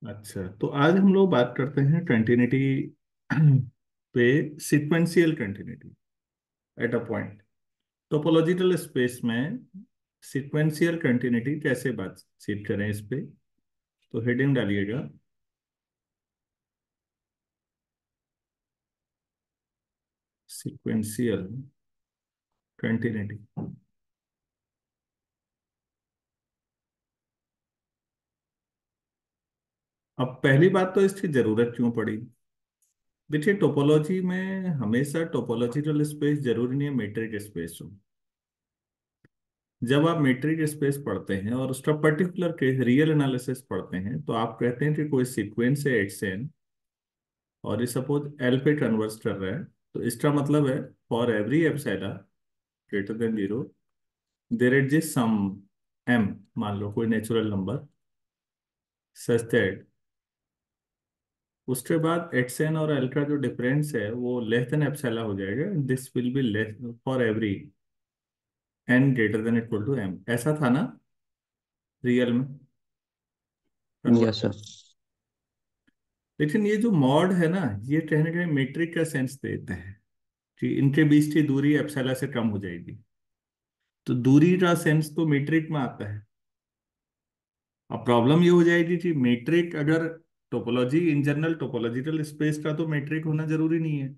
अच्छा, तो आज हम लोग बात करते हैं कंटिन्यूटी पे, sequential continuity at a point. Topological space में सीक्वेंशियल कंटिन्यूटी कैसे बातचीत करें इस पे। तो हेडिंग डालिएगा, सीक्वेंशियल कंटिन्यूटी। अब पहली बात तो इसकी जरूरत क्यों पड़ी। देखिए, टोपोलॉजी में हमेशा टोपोलॉजिकल स्पेस जरूरी नहीं है मीट्रिक स्पेस हो। जब आप मीट्रिक स्पेस पढ़ते हैं और उसका पर्टिकुलर केस रियल एनालिसिस पढ़ते हैं, तो आप कहते हैं कि कोई सीक्वेंस है एक्स एन, और ये सपोज एल पे कन्वर्स कर रहा है। तो इसका मतलब है for every epsilon greater than zero there exist some M, मान लो कोई नेचुरल नंबर, सच दैट उसके बाद एक्स एन और एल का जो डिफरेंस है वो लेस देन एप्सिलॉन हो जाएगा। This will be less for every n greater than equal to M. ऐसा था ना रियल में यस कन्वर्स। सर। लेकिन ये जो मॉड है ना, ये कहीं ना कहीं मीट्रिक का सेंस देता है कि इनके बीच की दूरी एप्सिलॉन से कम हो जाएगी। तो दूरी का सेंस तो मीट्रिक में आता है। अब प्रॉब्लम ये हो जाएगी कि मीट्रिक अगर topology in general topological space का तो मीट्रिक होना जरूरी नहीं है।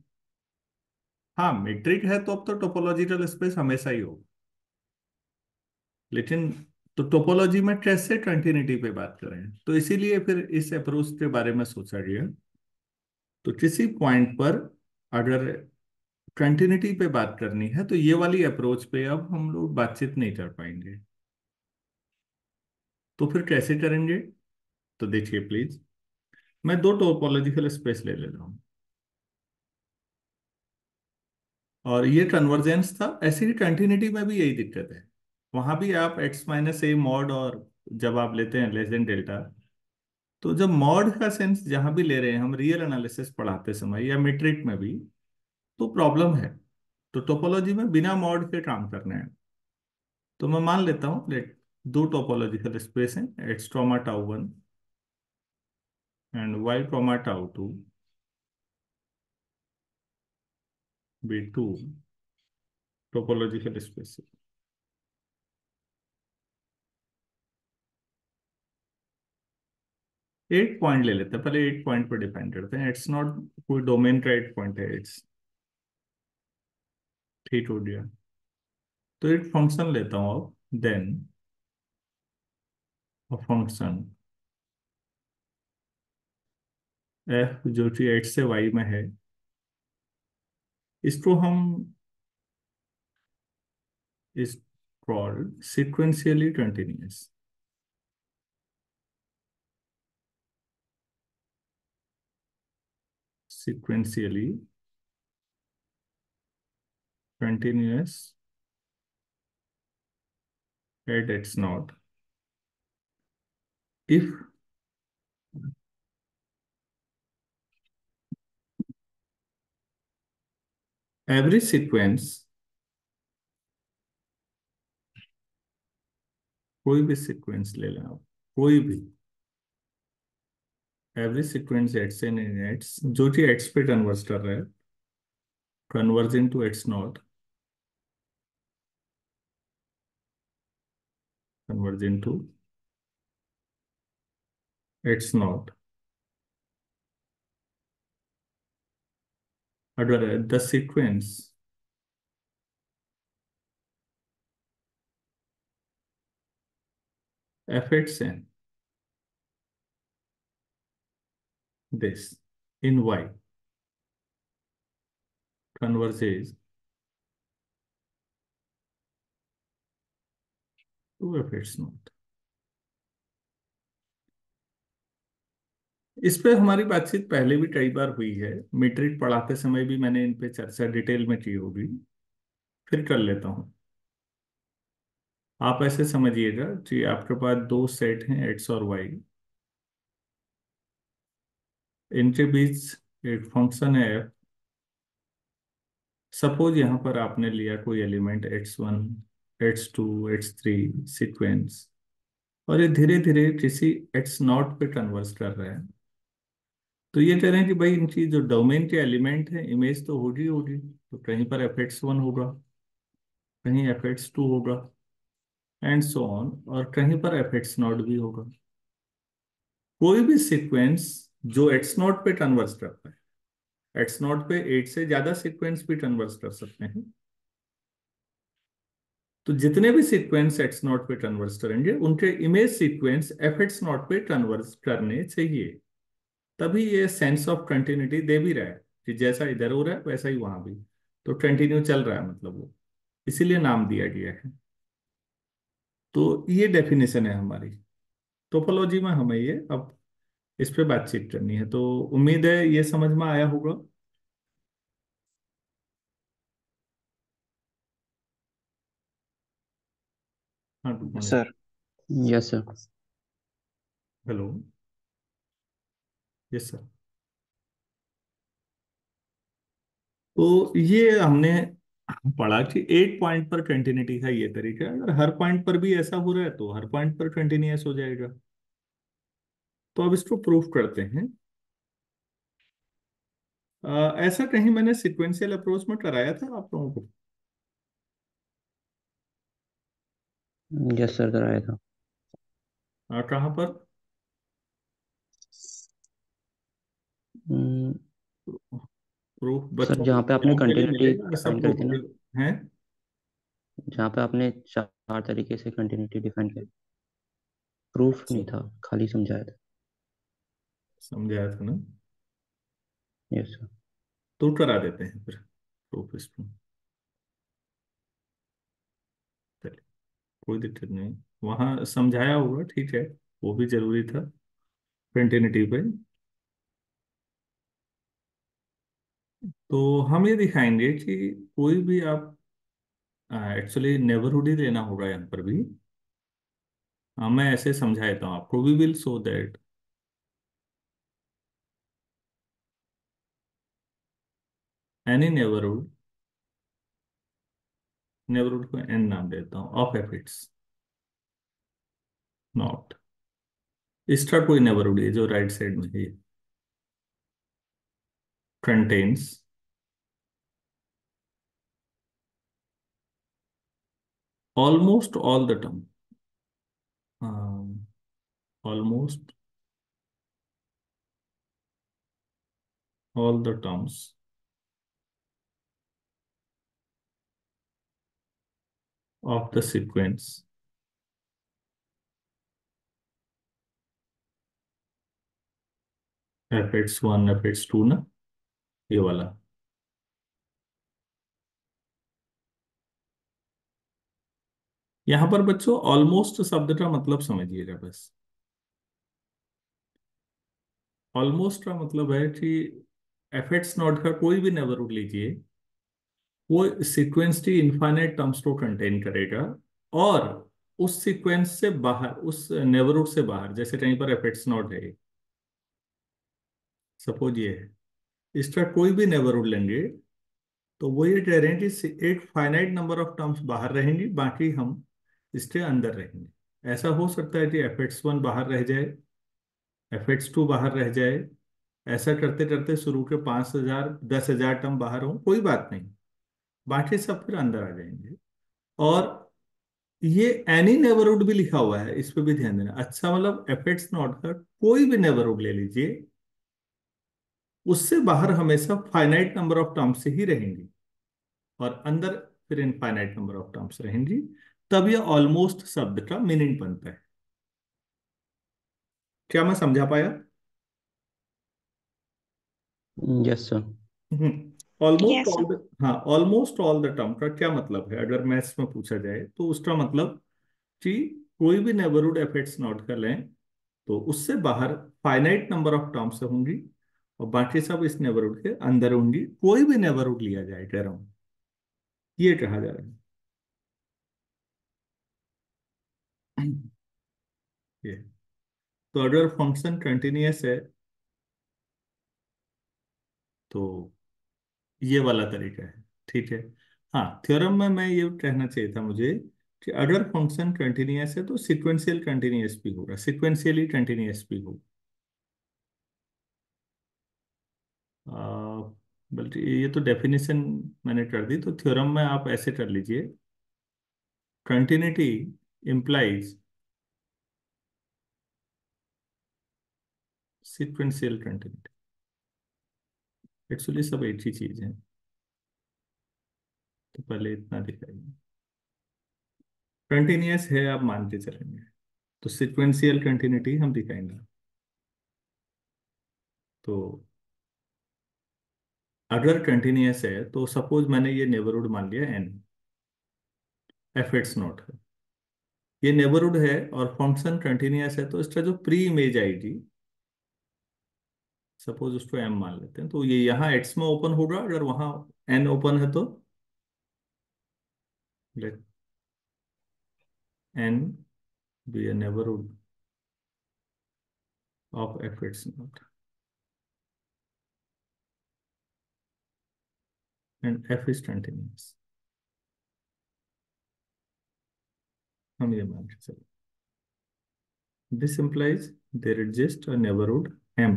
हाँ, मीट्रिक है तो अब तो टोपोलॉजिकल स्पेस हमेशा ही हो। लेकिन तो टोपोलॉजी में कैसे कंटिन्यूटी पे बात करें, तो इसीलिए फिर इस अप्रोच के बारे में सोचा गया। तो किसी पॉइंट पर अगर कंटिन्यूटी पे बात करनी है तो ये वाली अप्रोच पे अब हम लोग बातचीत नहीं कर पाएंगे। तो फिर कैसे करेंगे। तो देखिए प्लीज, मैं दो टोपोलॉजिकल स्पेस ले ले रहा हूँ, और ये कन्वर्जेंस था। ऐसे ही कंटिन्यूटी में भी यही दिक्कत है। वहां भी आप एक्स माइनस ए मॉड, और जब आप लेते हैं लेस देन डेल्टा, तो जब मॉड का सेंस जहां भी ले रहे हैं हम रियल एनालिसिस पढ़ाते समय या मीट्रिक में भी, तो प्रॉब्लम है। तो टोपोलॉजी में बिना मॉड के काम करना है। तो मैं मान लेता हूँ, लेट दो टोपोलॉजिकल स्पेस हैं, एक्स ट्रोमा टाउ वन एंड वाई ट्रोमा tau two be two topological space. 8 point ले लेते हैं, पहले 8 पॉइंट पर डिपेंड करते हैं। इट्स नॉट कोई डोमेन का 8 पॉइंट है, इट्स ठीक हो गया। तो एक फंक्शन लेता हूँ अब, देन फंक्शन एफ जो कि एक्स से वाई में है, इसको हम is called sequentially continuous. Sequentially continuous at its not if every sequence, कोई भी सीक्वेंस ले लें आप, कोई भी every sequence x in x जो कि एक्स पे कन्वर्स कर रहा है, converging to x naught, converging to x naught, अगर the sequence f x n this in y converges to f x naught. इस पे हमारी बातचीत पहले भी कई बार हुई है, मीट्रिक पढ़ाते समय भी मैंने इन पे चर्चा डिटेल में की होगी। फिर कर लेता हूँ। आप ऐसे समझिएगा कि आपके पास दो सेट हैं एक्स और वाई, इनके बीच एक फंक्शन है f। सपोज यहाँ पर आपने लिया कोई element x one, x two, x three sequence, और ये धीरे धीरे किसी एक्स नॉट पे कन्वर्स कर रहे हैं। तो ये कह रहे हैं कि भाई इनकी जो डोमेन के एलिमेंट है, इमेज तो होगी होगी, तो कहीं पर fx1 होगा, कहीं fx2 होगा, एंड सो ऑन, और कहीं पर fx नॉट भी होगा। कोई भी सीक्वेंस जो एक्स नॉट पे कन्वर्स करता है, एक्स नॉट पे 8 से ज्यादा सीक्वेंस भी कन्वर्स कर सकते हैं। तो जितने भी सीक्वेंस एक्स नॉट पे कन्वर्स करेंगे उनके image sequence f x not पे कन्वर्स करने चाहिए। तभी ये सेंस ऑफ कंटिन्यूटी दे भी रहा है कि जैसा इधर हो रहा है वैसा ही वहां भी, तो कंटिन्यू चल रहा है मतलब वो, इसीलिए नाम दिया गया है। तो ये डेफिनेशन है हमारी। टोपोलॉजी में हमें ये अब इस पे बातचीत करनी है, तो उम्मीद है ये समझ में आया होगा। हाँ, good morning. Sir. Yes sir. Hello. Yes sir. तो ये हमने पढ़ा कि 8 पॉइंट पर कंटिन्यूटी का ये तरीका है, अगर हर पॉइंट पर भी ऐसा हो रहा है तो हर पॉइंट पर कंटिन्यूअस हो जाएगा। तो अब इसको प्रूफ करते हैं। ऐसा कहीं मैंने सिक्वेंशियल अप्रोच में कराया था आप लोगों को? यस सर कराया था। कहाँ पर? हम्म, प्रूफ सर बच्चों को जहाँ पे आपने एग्जाम के लिए कंटिन्यूटी मिलेगा ऐसा डिफाइन करी प्रूफ थी ना, अगर है? जहाँ पे आपने चार तरीके से कंटिन्यूटी डिफाइन करी, प्रूफ अच्छा, नहीं था, खाली समझाया था। समझाया था ना? Yes sir. तो करा देते हैं फिर प्रूफ इसमें। चलिए, कोई दिक्कत नहीं, वहां समझाया होगा, ठीक है, वो भी जरूरी था कंटिन्यूटी पे। तो हम ये दिखाएंगे कि कोई भी आप, एक्चुअली नेबरहुड ही लेना होगा यहाँ पर भी। मैं ऐसे समझा देता हूँ आपको, we will show that any neighbourhood, neighbourhood को एन नाम देता हूँ, ऑफ एफ इट्स नॉट, इसका कोई नेबरहुड है जो राइट साइड में है, contains almost all the term, almost all the terms of the sequence f x one f x two ना, ये वाला। यहां पर बच्चों ऑलमोस्ट शब्द का मतलब समझिएगा बस। ऑलमोस्ट का मतलब है कि एफ एक्स नॉट का कोई भी नेबरहुड लीजिए, वो सीक्वेंस की इनफाइनाइट टर्म्स को कंटेन करेगा, और उस सीक्वेंस से बाहर, उस नेबरहुड से बाहर, जैसे कहीं पर एफ एक्स नॉट है, सपोज ये है, इसका कोई भी नेबरहुड लेंगे, तो वो ये कह रहे हैं कि एक फाइनाइट नंबर ऑफ टर्म्स बाहर रहेंगी, बाकी हम इसके अंदर रहेंगे। ऐसा हो सकता है कि एफ एक्स वन बाहर रह जाए, एफ एक्स टू बाहर रह जाए, ऐसा करते करते शुरू के 5,000 10,000 टर्म बाहर हो, कोई बात नहीं, बाकी सब फिर अंदर आ जाएंगे। और ये एनी नेबरहुड भी लिखा हुआ है, इस पे भी ध्यान देना। अच्छा, मतलब एफ एक्स नॉट का कोई भी नेबरहुड ले लीजिए, उससे बाहर हमेशा फाइनाइट नंबर ऑफ टर्म्स से ही रहेंगी, और अंदर फिर इनफाइनाइट नंबर ऑफ टर्म्स रहेंगी। तब ये ऑलमोस्ट शब्द का मीनिंग बनता है। क्या मैं समझा पाया? Yes sir. Almost yes. All the, हाँ, ऑलमोस्ट ऑल द टर्म का क्या मतलब है अगर मैथ्स में पूछा जाए, तो उसका मतलब कि कोई भी नेबरहुड एफ एक्स नॉट का लें, तो उससे बाहर फाइनाइट नंबर ऑफ टर्म्स होंगी, और बाकी सब इस नेबरहुड के अंदर होंगी। कोई भी नेबरहुड लिया जाए, कह रहा हूं, ये कहा जा रहा है। ये, तो अगर फंक्शन कंटिन्यूअस है तो ये वाला तरीका है, ठीक है। हाँ, थ्योरम में मैं ये कहना चाहिए था मुझे कि अगर फंक्शन कंटिन्यूअस है तो सिक्वेंशियल कंटिन्यूअस भी होगा, सिक्वेंशियली कंटिन्यूअस भी होगा। बल्कि ये तो डेफिनेशन मैंने कर दी, तो थ्योरम में आप ऐसे कर लीजिए, continuity implies sequential continuity. Actually सब एक ही चीज है, तो पहले इतना दिखाइए। कंटिन्यूअस है आप मान के चलेंगे, तो सिक्वेंशियल कंटिन्यूटी हम दिखाएंगे। तो अगर कंटिन्यूअस है तो सपोज मैंने ये नेबरहुड मान लिया एन, एफ इट्स नॉट है, ये नेबरहुड है और फंक्शन कंटिन्यूअस है, तो इसका जो प्री इमेज आएगी, सपोज उसको एम मान लेते हैं, तो ये यहाँ एक्स में ओपन होगा, अगर वहां एन ओपन है तो let N be a neighbourhood of f x not and f is continuous. हम ये मान के चलो, this implies there exists a neighborhood m।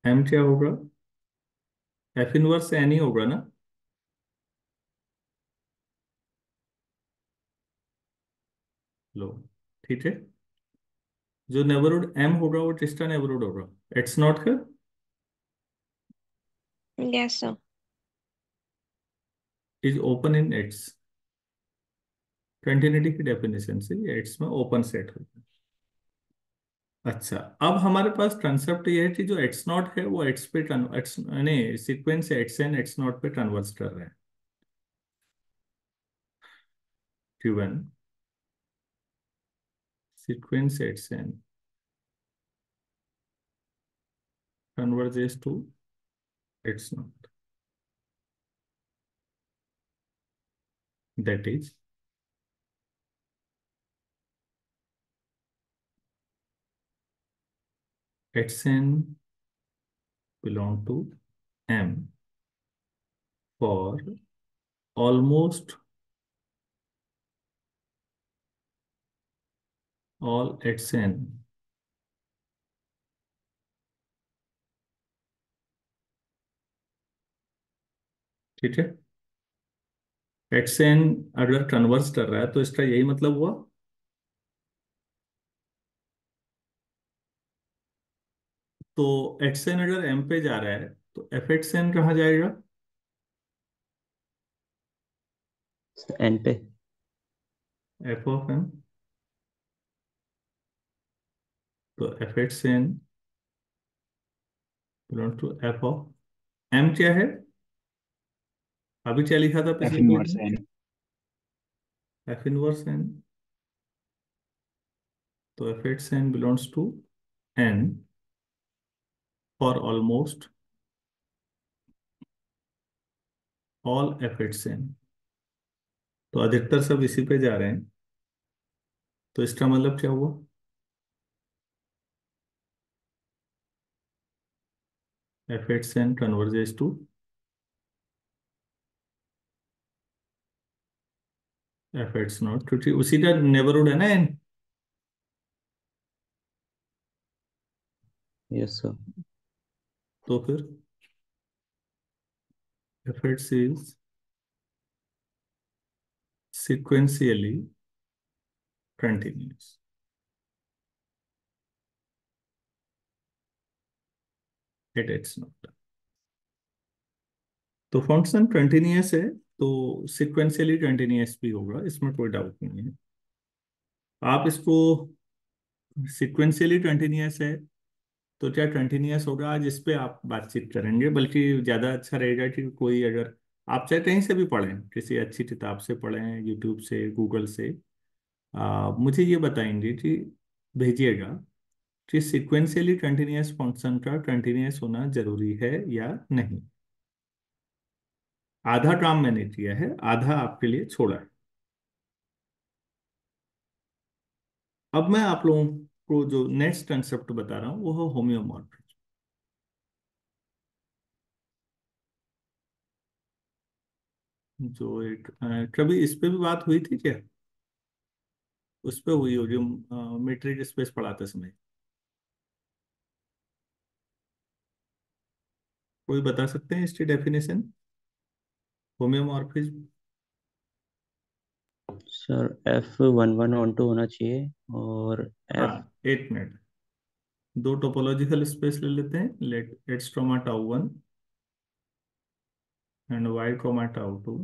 m क्या होगा, एफ इनवर्स एन ही होगा ना। लो, ठीक है, जो नेबरहुड m होगा वो किसका नेबरहुड होगा, एक्स नॉट का। Yes, sir. Is open in x, continuity की डेफिनेशन से ये एक्स में ओपन सेट होगा। अच्छा, अब हमारे पास कंसेप्ट ये है कि जो एक्स नॉट है वो एक्स पे एक्स नहीं, sequence x n x not पे कन्वर्ट कर रहे हैं। Given sequence x n converges to x naught, that is xn belong to m for almost all xn ठीक है। xn अगर कन्वर्स कर रहा है तो इसका यही मतलब हुआ, तो xn अगर m पे जा रहा है तो एफ एक्स एन कहाँ जाएगा, एन पे। एफ ऑफ एम, तो f x n belong to f of M क्या है, अभी क्या लिखा था एफ पिछले पेज इनवर्स में, एन। एफ इनवर्स एन, तो f x n belongs to N for almost all f x n, तो अधिकतर सब इसी पे जा रहे हैं, तो इसका मतलब क्या हुआ, f x n converges to f x not, क्योंकि उसी का नेबरहुड है ना एन। Yes sir. तो फिर F x is sequentially continuous eight x not. तो फंक्शन कंटिन्यूअस है तो सिक्वेंशियली कंटिन्यूअस भी होगा, इसमें कोई डाउट नहीं है। आप इसको सिक्वेंशियली कंटिन्यूअस है तो क्या कंटिन्यूअस होगा, आज इस पे आप बातचीत करेंगे, बल्कि ज़्यादा अच्छा रहेगा कि कोई अगर आप चाहे कहीं से भी पढ़ें, किसी अच्छी किताब से पढ़ें, यूट्यूब से, गूगल से, मुझे ये बताएंगे कि भेजिएगा कि सिक्वेंशियली कंटिन्यूअस फंक्शन का कंटिन्यूअस होना जरूरी है या नहीं। आधा काम मैंने किया है, आधा आपके लिए छोड़ा है। अब मैं आप लोगों को जो नेक्स्ट कंसेप्ट बता रहा हूँ वो है होम्योमॉर्फिज्म। जो एक कभी इस पे भी बात हुई थी क्या? उस पे हुई होगी, मीट्रिक स्पेस पढ़ाते समय। कोई बता सकते हैं इसकी डेफिनेशन, होम्योमॉर्फिज्म? सर F11 on 2 होना चाहिए, और हाँ, F। 8 मिनट। दो टोपोलॉजिकल स्पेस ले लेते हैं, लेट एक्स ट्रोमा टाउ वन एंड वाई ट्रोमा tau two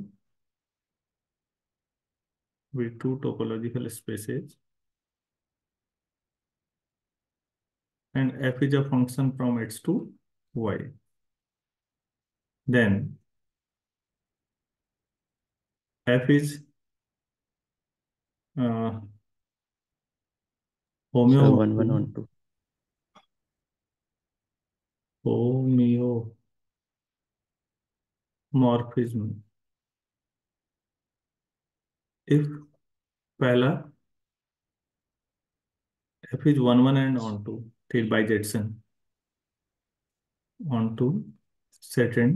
with two topological spaces, and f is a function from x to y. Then f is uh, sir 11 on 2। होम्योमॉर्फिज्म if पहला f is 1 1 and on 2 till bijection on 2, second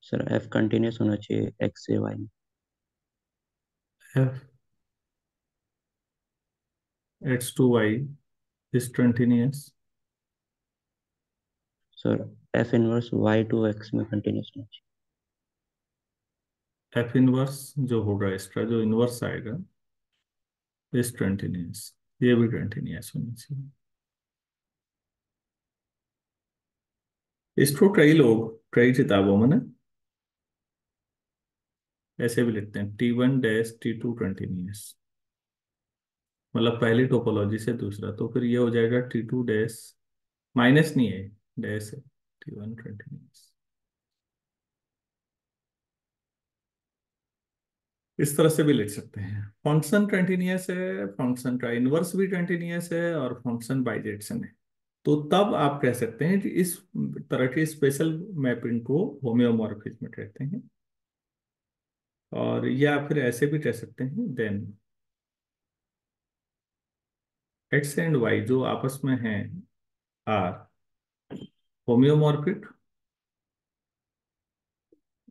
sir F continuous होना चाहिए X से Y में। f x to y is continuous। Sir F inverse Y to X में continuous होना चाहिए। f inverse जो होगा इसका, जो इनवर्स आएगा, इज कंटिन्यूस। ये भी कंटिन्यूस होना चाहिए। इसको कई लोग कई किताबों में ना ऐसे भी लिखते हैं, T1-T2 कंटिन्यूस, मतलब पहली टोपोलॉजी से दूसरा, तो फिर ये हो जाएगा T2 डैश, माइनस नहीं है, डैश है, T1 कंटिन्यूस। इस तरह से भी लिख सकते हैं। फंक्शन कंटिन्यूस है, फंक्शन का इनवर्स भी कंटिन्यूस है, और फंक्शन बाइजेक्शन है, तो तब आप कह सकते हैं कि इस तरह के स्पेशल मैपिंग को होम्योमॉर्फिज्म कहते हैं। और या फिर ऐसे भी कह सकते हैं, देन एक्स एंड वाई जो आपस में हैं आर होम्योमॉर्फिक।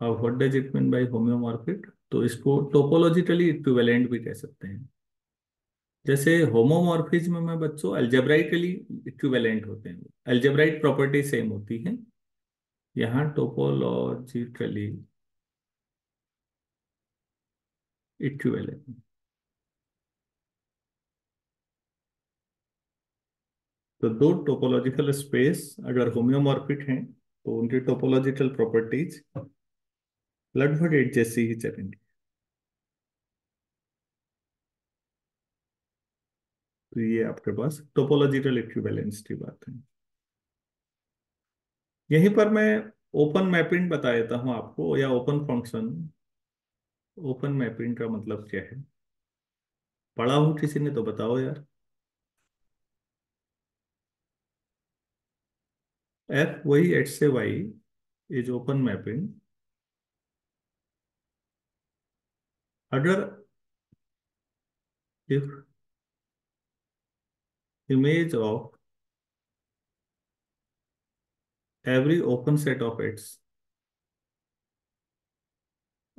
और what does it mean by homeomorphic? तो इसको टोपोलॉजिकली इक्विवेलेंट भी कह सकते हैं। जैसे होमोमॉर्फिज्म में बच्चों अलजेब्राइकली इक्विवेलेंट होते हैं, अलजेब्राइक प्रॉपर्टी सेम होती है, यहाँ टोपोलॉजिकली इक्विवेलेंट। तो दो टोपोलॉजिकल स्पेस अगर होम्योमॉर्फिक हैं तो उनकी टोपोलॉजिकल प्रॉपर्टीज लगभग एक जैसी ही चलेंगी। तो ये आपके पास टोपोलॉजिकल इक्विवेलेंस की बात है। यहीं पर मैं ओपन मैपिंग बता देता हूं आपको, या ओपन फंक्शन। ओपन मैपिंग का मतलब क्या है, पढ़ा हो किसी ने तो बताओ यार। एफ वही एक्स से वाई इज ओपन मैपिंग अगर if image of every open set of x,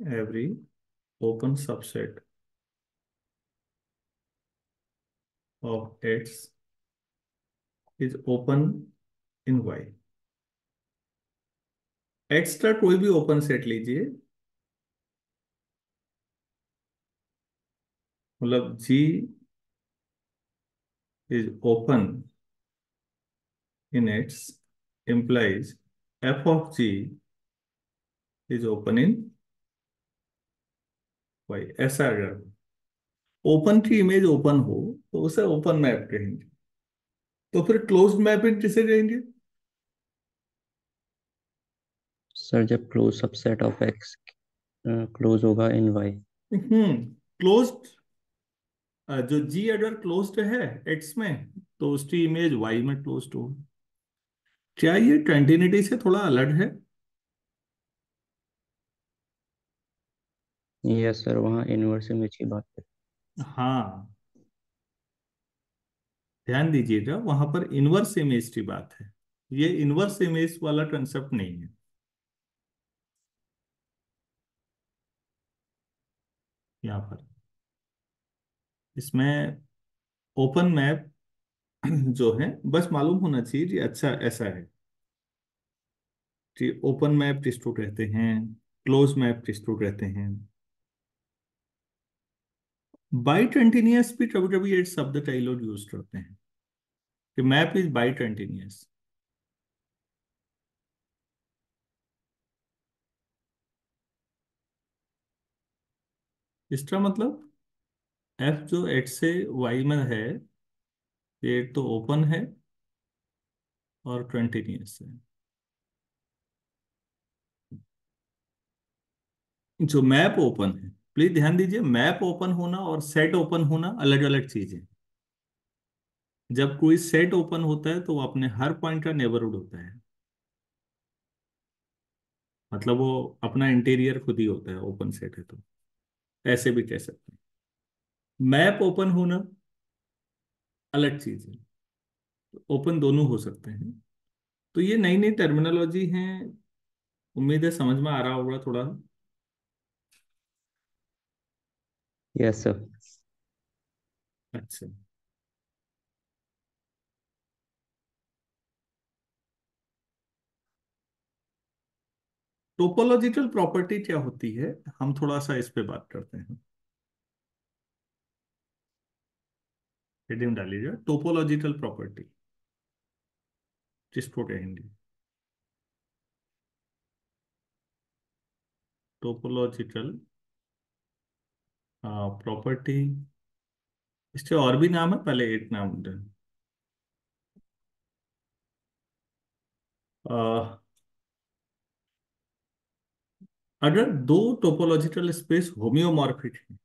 every open subset of x is open in y. X का कोई भी ओपन सेट लीजिए, मतलब g is open in x implies f of g is open in y। ऐसा अगर open की image open हो तो उसे ओपन मैप कहेंगे। तो फिर क्लोज्ड मैपिंग किसे कहेंगे? सर जब close subset of X close होगा इन Y। क्लोज्ड, जो जी अगर क्लोज्ड है एक्स में तो उसकी इमेज वाई में क्लोज्ड हो। क्या ये कंटिन्यूटी से थोड़ा अलग है? यस सर, वहाँ इनवर्स इमेज की बात है। हाँ, ध्यान दीजिएगा, वहां पर इनवर्स इमेज की बात है, ये इनवर्स इमेज वाला कंसेप्ट नहीं है। यहाँ पर इसमें ओपन मैप जो है, बस मालूम होना चाहिए कि अच्छा ऐसा है कि ओपन मैप डिस्ट्रीब्यूट रहते हैं, क्लोज मैप डिस्ट्रीब्यूट रहते हैं। बाई कंटिन्यूअस भी कभी कभी एक शब्द कई लोग यूज करते हैं कि मैप इज बाई कंटिन्यूअस। इसका मतलब एफ जो एक्स से वाई में है, ये तो ओपन है और कंटिन्यूअस है। जो मैप ओपन है, प्लीज ध्यान दीजिए, मैप ओपन होना और सेट ओपन होना अलग अलग चीजें। जब कोई सेट ओपन होता है तो वो अपने हर पॉइंट का नेबरहुड होता है, मतलब वो अपना इंटीरियर खुद ही होता है, ओपन सेट है तो ऐसे भी कह सकते हैं। मैप ओपन होना अलग चीज है, ओपन दोनों हो सकते हैं। तो ये नई नई टर्मिनोलॉजी हैं, उम्मीद है समझ में आ रहा होगा थोड़ा। Yes sir. अच्छा, टोपोलॉजिकल प्रॉपर्टी क्या होती है, हम थोड़ा सा इस पे बात करते हैं। हेडिंग डालिएगा टोपोलॉजिकल प्रॉपर्टी, जिसको कहेंगे टोपोलॉजिकल प्रॉपर्टी। इसके और भी नाम है, पहले एक नाम दें। अ, अगर दो टोपोलॉजिकल स्पेस होम्योमॉर्फिक है,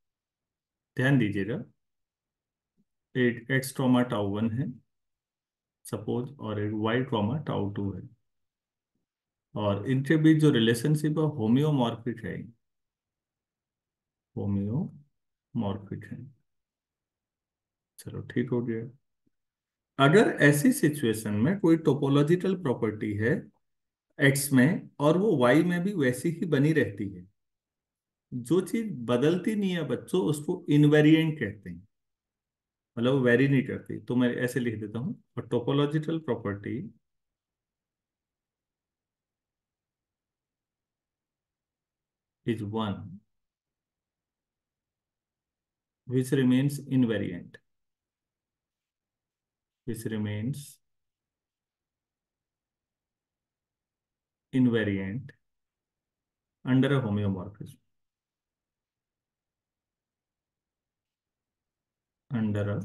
ध्यान दीजिएगा, एक एक्स ट्रॉमा टाउ वन है सपोज, और एक वाई ट्रॉमा टाउ टू है, और इनके बीच जो रिलेशनशिप है होम्योमॉर्फिक है, होम्योमॉर्फिक है। चलो ठीक हो गया। अगर ऐसी सिचुएशन में कोई टोपोलॉजिकल प्रॉपर्टी है एक्स में और वो वाई में भी वैसी ही बनी रहती है, जो चीज बदलती नहीं है बच्चों, उसको इनवेरिएंट कहते हैं, मतलब वो वेरी नहीं करती। तो मैं ऐसे लिख देता हूं, और topological property is one which remains invariant, which remains invariant under a homeomorphism, under a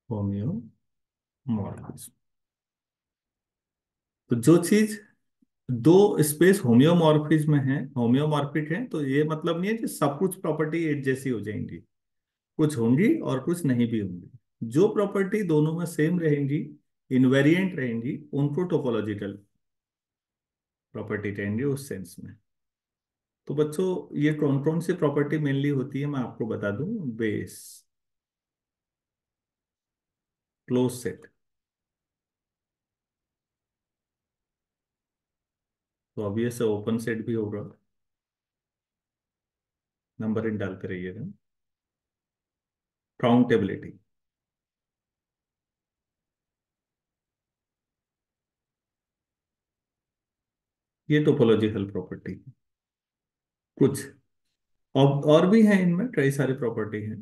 homeomorphism. तो जो चीज दो स्पेस होम्योमॉर्फिज्म है, होम्योमॉर्फिक है, तो ये मतलब नहीं है कि सब कुछ प्रॉपर्टी एक जैसी हो जाएंगी, कुछ होंगी और कुछ नहीं भी होंगी। जो प्रॉपर्टी दोनों में सेम रहेंगी, इनवेरिएंट रहेंगी, उनको टोपोलॉजिकल प्रॉपर्टी कहेंगे उस सेंस में। तो बच्चों, ये कौन कौन सी प्रॉपर्टी मेनली होती है मैं आपको बता दूं। बेस, क्लोज सेट, तो ऑब्वियस ओपन सेट भी होगा, नंबर इन डालते रहिएगा। काउंटेबिलिटी, ये टोपोलॉजिकल प्रॉपर्टी है। कुछ और भी हैं, इनमें कई सारी प्रॉपर्टी हैं।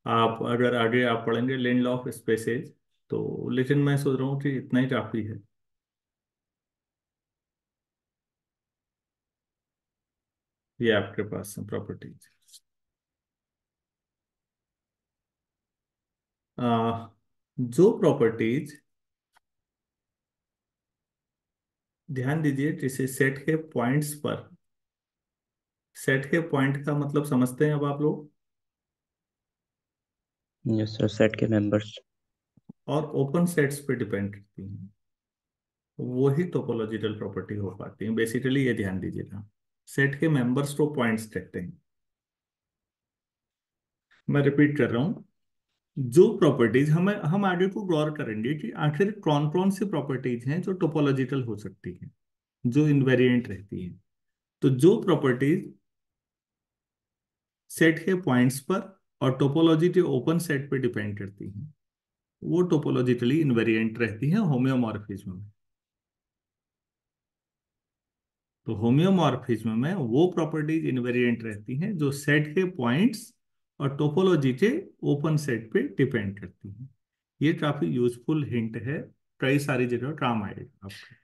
आप अगर आगे आप पढ़ेंगे लैंड लॉ ऑफ स्पेसेज, तो लेकिन मैं सोच रहा हूँ कि इतना ही काफी है, ये आपके पास है प्रॉपर्टीज। जो प्रॉपर्टीज, ध्यान दीजिए, जैसे सेट के पॉइंट्स पर, सेट के पॉइंट का मतलब समझते हैं अब आप लोग, यस सर, सेट के मेंबर्स। और ओपन सेट्स पे डिपेंड करती हैं, वही टोपोलॉजिकल प्रॉपर्टी हो पाती है। बेसिकली ये ध्यान दीजिएगा, सेट के मेंबर्स को पॉइंट्स कहते हैं। मैं रिपीट कर रहा हूँ, जो प्रॉपर्टीज हमें, हम आगे को गौर करेंगे कि आखिर कौन कौन सी प्रॉपर्टीज हैं जो टोपोलॉजिकल हो सकती हैं, जो इनवेरिएंट रहती हैं। तो जो प्रॉपर्टीज सेट के पॉइंट्स पर और टोपोलॉजी के ओपन सेट पे डिपेंड करती हैं, वो टोपोलॉजिकली इनवेरिएंट रहती हैं होम्योमॉर्फिज्म में। तो होम्योमॉर्फिज्म में वो प्रॉपर्टीज इनवेरिएंट रहती हैं जो सेट के पॉइंट्स और टोपोलॉजी के ओपन सेट पे डिपेंड करती हैं। ये काफी यूजफुल हिंट है, कई सारी जगह काम आएगा आपके।